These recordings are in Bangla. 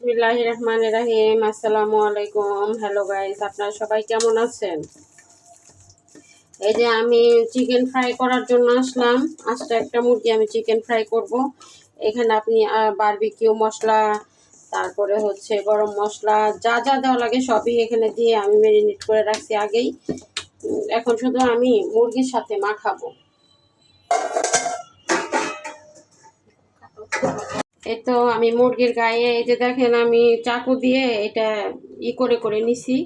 বিসমিল্লাহির রহমানির রহিম। আসসালামু আলাইকুম। হ্যালো গাইস, আপনারা সবাই কেমন আছেন? এই যে আমি চিকেন ফ্রাই করার জন্য আসলাম। আজকে একটা মুরগি আমি চিকেন ফ্রাই করব। এখানে আপনি বারবিকিউ মশলা, তারপরে হচ্ছে গরম মশলা, যা যা দেওয়া লাগে সবই এখানে দিয়ে আমি ম্যারিনেট করে রাখছি আগেই। এখন শুধু আমি মুরগির সাথে মাখাবো। এই তো আমি মুরগির গায়ে এই যে দেখেন আমি চাকু দিয়ে এটা করে করে নিছি।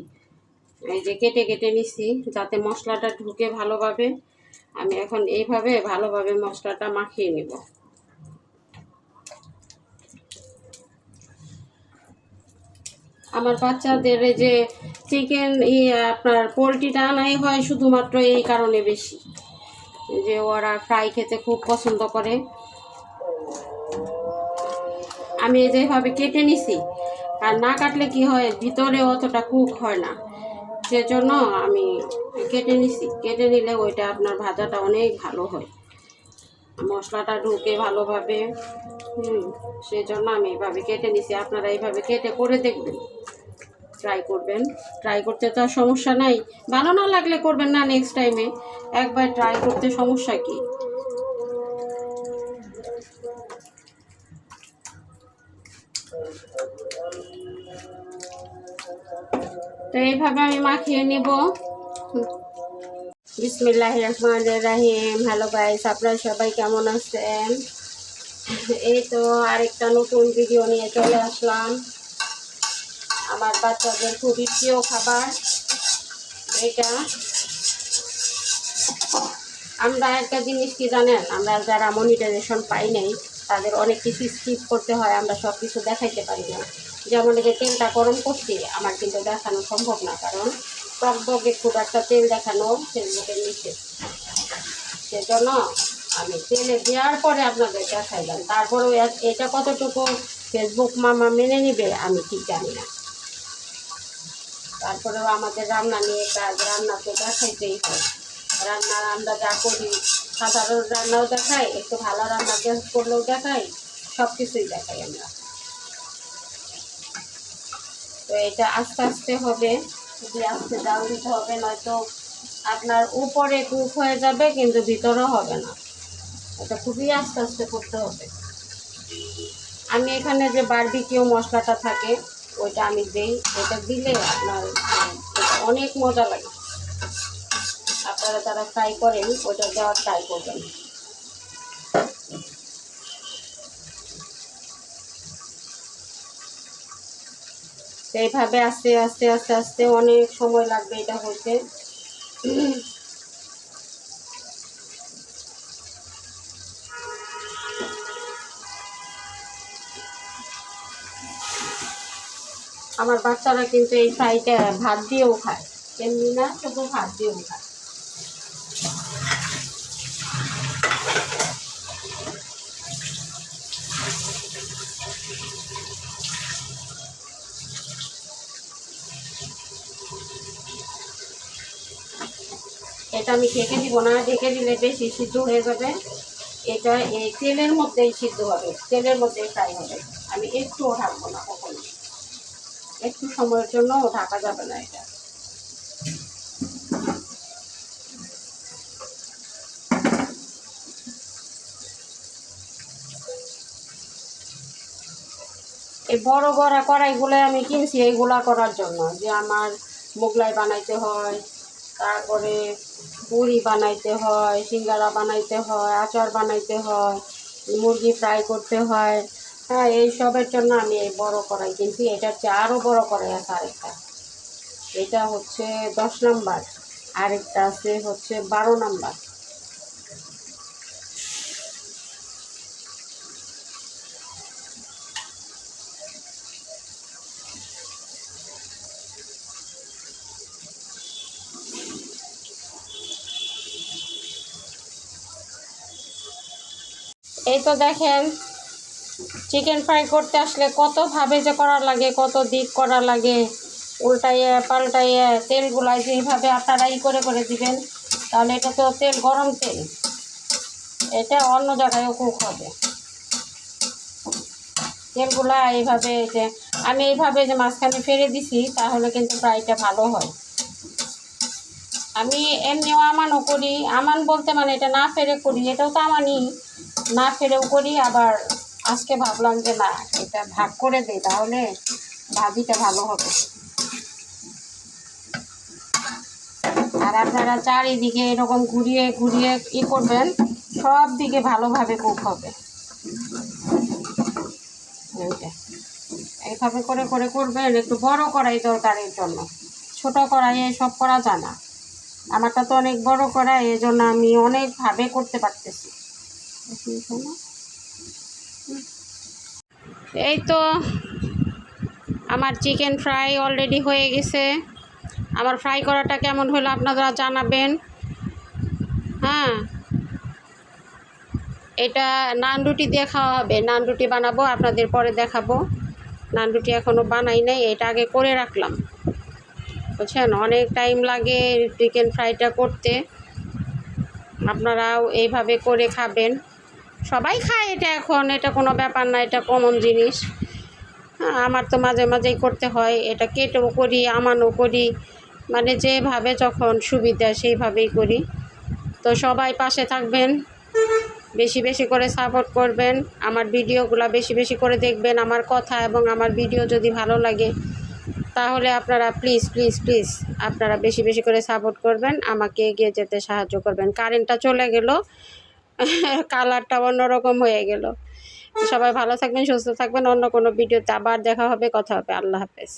এই যে কেটে কেটে নিছি যাতে মশলাটা ঢুকে ভালোভাবে। আমি এখন এইভাবে ভালোভাবে মশলাটা মাখিয়ে নেব। আমার বাচ্চাদের এই যে চিকেন আপনার পোলট্রিটা আনাই হয় শুধুমাত্র এই কারণে বেশি, যে ওরা ফ্রাই খেতে খুব পছন্দ করে। আমি এই যেভাবে কেটে নিছি, আর না কাটলে কি হয় ভিতরে অতটা কুক হয় না, সেজন্য আমি কেটে নিছি। কেটে নিলে ওইটা আপনার ভাজাটা অনেক ভালো হয়, মশলাটা ঢুকে ভালোভাবে। সেজন্য আমি এইভাবে কেটে নিছি। আপনারা এইভাবে কেটে করে দেখবেন, ট্রাই করবেন। ট্রাই করতে তো আর সমস্যা নাই, ভালো না লাগলে করবেন না নেক্সট টাইমে, একবার ট্রাই করতে সমস্যা কি। তো এইভাবে আমি মাখিয়ে নেব। বিসমিল্লাহির রহমানির রহিম। হ্যালো গাইস, আপনারা সবাই কেমন আছেন? এই তো আরেকটা নতুন ভিডিও নিয়ে চলে আসলাম। আমার বাচ্চাদের খুবই প্রিয় খাবার এটা। আমরা একটা জিনিস কি জানেন, আমরা যারা মনিটাইজেশন পাই নাই তাদের অনেক কিছু স্কিপ করতে হয়, আমরা সব কিছু দেখাইতে পারি না। যেমন এই যে তেলটা গরম করছি, আমার কিন্তু দেখানো সম্ভব না, কারণ টকবগে খুব একটা তেল দেখানো ফেসবুকের নিচে। সেজন্য আমি তেলে দেওয়ার পরে আপনাদের দেখাইলাম। তারপরেও এটা কতটুকু ফেসবুক মামা মেনে নিবে আমি ঠিক জানি না। তারপরেও আমাদের রান্না নিয়ে কাজ, রান্না তো দেখাইতেই হয়। রান্না আমরা যা করি, সাধারণ রান্নাও দেখাই, একটু ভালো রান্না করলেও দেখাই, সব কিছুই দেখাই আমরা। তো এটা আস্তে আস্তে হবে, খুবই আস্তে জাল দিতে হবে, নয়তো আপনার উপরে কুক হয়ে যাবে কিন্তু ভিতরেও হবে না। এটা খুবই আস্তে আস্তে করতে হবে। আমি এখানে যে বারবিকিউ মশলাটা থাকে ওইটা আমি দিই, এটা দিলে আপনার অনেক মজা লাগে। আপনারা যারা ফ্রাই করেন ওইটা দেওয়ার ট্রাই করবেন। এইভাবে আস্তে আস্তে আস্তে আস্তে অনেক সময় লাগবে এটা হইতে। আমার বাচ্চারা কিন্তু এই ফ্রাইটা ভাত দিয়েও খায়, এমনি না, শুধু ভাত দিয়েও খায়। এটা আমি ঢেকে দিব না, ঢেকে দিলে বেশি সিদ্ধ হয়ে যাবে। এটা এই তেলের মধ্যেই সিদ্ধ হবে, তেলের মধ্যেই ফ্রাই হবে। আমি একটুও ঢাকবো না কখনো, একটু সময়ের জন্য ঢাকা যাবে না এটা। এই বড় বড় কড়াইগুলো আমি কিনছি এইগুলা করার জন্য, যে আমার মোগলাই বানাইতে হয়, তারপরে পুরি বানাইতে হয়, সিঙ্গারা বানাইতে হয়, আচার বানাইতে হয়, মুরগি ফ্রাই করতে হয়। হ্যাঁ, এই সবের জন্য আমি এই বড় কড়াই কিনছি। এটা হচ্ছে আরও বড় কড়াই আছে আরেকটা, এটা হচ্ছে 10 নাম্বার, আরেকটা আছে হচ্ছে 12 নাম্বার। এই তো দেখেন, চিকেন ফ্রাই করতে আসলে কতভাবে যে করা লাগে, কত দিক করা লাগে, উল্টাইয়ে পাল্টাইয়ে তেলগুলাই যেইভাবে আপনারা করে করে দিবেন, তাহলে এটা তো তেল, গরম তেল, এটা অন্য জায়গায়ও কুক হবে। তেলগুলা এইভাবে যে আমি এইভাবে যে মাঝখানে ফেলে দিছি তাহলে কিন্তু ফ্রাইটা ভালো হয়। আমি এমনিও আমানও করি, আমান বলতে মানে এটা না ফেরে করি, এটাও তো আমানই, না ফেরেও করি। আবার আজকে ভাবলাম যে না, এটা ভাগ করে দিই তাহলে ভাজিটা ভালো হবে। আর আপনারা চারিদিকে এরকম ঘুরিয়ে ঘুরিয়ে করবেন, সব দিকে ভালোভাবে কুক হবে। এইভাবে করে করে করবেন। একটু বড় কড়াই দরকার এর জন্য, ছোট কড়াইয়ে সব করা যায় না। আমারটা তো অনেক বড় কড়াই, এই জন্য আমি অনেকভাবে করতে পারতেছি। এই তো আমার চিকেন ফ্রাই অলরেডি হয়ে গেছে। আমার ফ্রাই করাটা কেমন হলো আপনারা জানাবেন। হ্যাঁ, এটা নান রুটি দিয়ে খাওয়া হবে। নান রুটি বানাবো, আপনাদের পরে দেখাবো। নান রুটি এখনও বানাই নাই, এটা আগে করে রাখলাম, বুঝছেন। অনেক টাইম লাগে চিকেন ফ্রাইটা করতে। আপনারাও এইভাবে করে খাবেন, সবাই খায় এটা এখন, এটা কোনো ব্যাপার না, এটা কমন জিনিস। হ্যাঁ, আমার তো মাঝে মাঝেই করতে হয়, এটা কেটেও করি, আমানও করি, মানে যেভাবে যখন সুবিধা সেইভাবেই করি। তো সবাই পাশে থাকবেন, বেশি বেশি করে সাপোর্ট করবেন, আমার ভিডিওগুলো বেশি বেশি করে দেখবেন। আমার কথা এবং আমার ভিডিও যদি ভালো লাগে তাহলে আপনারা প্লিজ প্লিজ প্লিজ আপনারা বেশি বেশি করে সাপোর্ট করবেন, আমাকে এগিয়ে যেতে সাহায্য করবেন। কারেন্টটা চলে গেল, কালারটা অন্যরকম হয়ে গেল। সবাই ভালো থাকবেন, সুস্থ থাকবেন। অন্য কোনো ভিডিওতে আবার দেখা হবে, কথা হবে। আল্লাহ হাফেজ।